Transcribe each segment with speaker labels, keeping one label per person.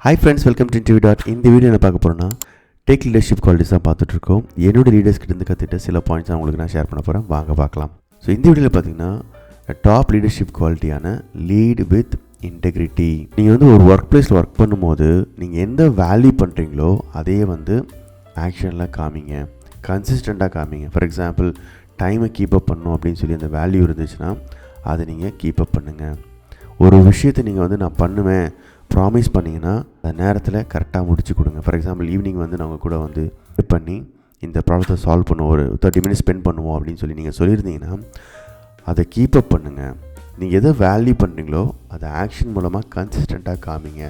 Speaker 1: Hi friends, welcome to InterviewDOT. இந்த video என்ன பார்க்க போகிறோன்னா டேக் லீடர்ஷிப் குவாலிட்டிஸ் தான் பார்த்துட்ருக்கோம். என்னோட லீடர்ஸ் கிட்டேருந்து கற்றுட்டு சில பாயிண்ட்ஸ் உங்களுக்கு நான் ஷேர் பண்ண போகிறேன். வாங்க பார்க்கலாம். ஸோ இந்த வீடியோவில் பார்த்தீங்கன்னா டாப் லீடர்ஷிப் குவாலிட்டியான லீட் வித் இன்டெகிரிட்டி. நீங்கள் ஒரு ஒர்க் பிளேஸில் ஒர்க் பண்ணும்போது நீங்கள் எந்த வேல்யூ பண்ணுறீங்களோ அதே ஆக்ஷனில் காமிங்க, கன்சிஸ்டண்ட்டாக காமிங்க. ஃபார் எக்ஸாம்பிள், டைமை கீப்பப் பண்ணணும் அப்படின்னு சொல்லி அந்த வேல்யூ இருந்துச்சுன்னா அதை நீங்கள் கீப்பப் பண்ணுங்கள். ஒரு விஷயத்தை நீங்கள் நான் பண்ணுவேன் ப்ராமிஸ் பண்ணிங்கன்னா அந்த நேரத்தில் கரெக்டாக முடிச்சு கொடுங்க. ஃபார் எக்ஸாம்பிள், ஈவினிங் நாங்கள் கூட பண்ணி இந்த ப்ராப்ளத்தை சால்வ் பண்ணுவோம், ஒரு 30 மினிட்ஸ் ஸ்பெண்ட் பண்ணுவோம் அப்படின்னு சொல்லி நீங்கள் சொல்லியிருந்தீங்கன்னா அதை கீப்பப் பண்ணுங்கள். நீங்கள் எதை வேல்யூ பண்ணுறீங்களோ அதை ஆக்ஷன் மூலமாக கன்சிஸ்டண்ட்டாக காமிங்க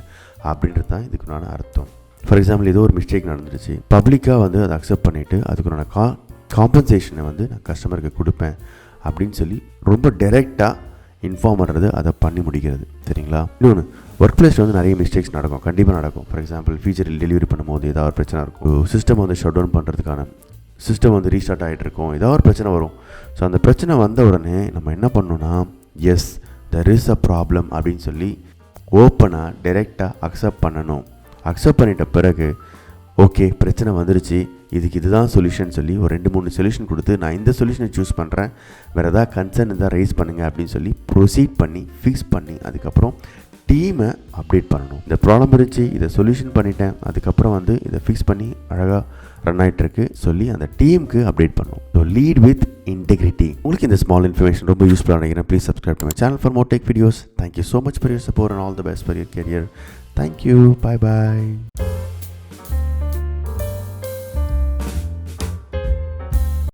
Speaker 1: அப்படின்றது தான் இதுக்குண்டான அர்த்தம். ஃபார் எக்ஸாம்பிள், ஏதோ ஒரு மிஸ்டேக் நடந்துருச்சு, பப்ளிக்காக அதை அக்செப்ட் பண்ணிவிட்டு அதுக்குண்டான காம்பன்சேஷனை நான் கஸ்டமருக்கு கொடுப்பேன் அப்படின்னு சொல்லி ரொம்ப டைரெக்டாக இன்ஃபார்ம் பண்ணுறது, அதை பண்ணி முடிக்கிறது. சரிங்களா? இன்னொன்று, ஒர்க் பிளேஸில் நிறைய மிஸ்டேக்ஸ் நடக்கும், கண்டிப்பாக நடக்கும். ஃபார் எக்ஸாம்பிள், ஃபீச்சரில் டெலிவரி பண்ணும்போது ஏதாவது ஒரு பிரச்சனை இருக்கும், சிஸ்டம் ஷட் டவுன் பண்ணுறதுக்கான சிஸ்டம் ரீஸ்டார்ட் ஆகிட்டு இருக்கும், ஏதாவது ஒரு பிரச்சனை வரும். ஸோ அந்த பிரச்சனை வந்த உடனே நம்ம என்ன பண்ணணும்னா, yes there is a problem அப்படின்னு சொல்லி ஓப்பனாக டைரெக்டாக அக்செப்ட் பண்ணணும். அக்செப்ட் பண்ணிட்ட பிறகு ஓகே, பிரச்சனை வந்துருச்சு, இதுதான் சொல்யூஷன் சொல்லி ஒரு 2-3 சொல்யூஷன் கொடுத்து, நான் இந்த சொல்யூஷனை சூஸ் பண்ணுறேன், வேறு எதாவது கன்சர்ன் இருந்தால் ரைஸ் பண்ணுங்கள் அப்படின்னு சொல்லி ப்ரொசீட் பண்ணி ஃபிக்ஸ் பண்ணி அதுக்கப்புறம் டீமை அப்டேட் பண்ணணும். இந்த ப்ராப்ளம் இருந்துச்சு, இதை சொல்யூஷன் பண்ணிட்டேன், அதுக்கப்புறம் இதை ஃபிக்ஸ் பண்ணி அழகாக ரன் ஆகிட்டுருக்கு சொல்லி அந்த டீமுக்கு அப்டேட் பண்ணணும். So lead with integrity. உங்களுக்கு இந்த ஸ்மால் இன்ஃபர்மேஷன் ரொம்ப யூஸ்ஃபுல்லாக நினைக்கிறேன். Please subscribe to my channel for more tech videos. Thank you so much for your support and all the best for your career. Thank you. Bye bye.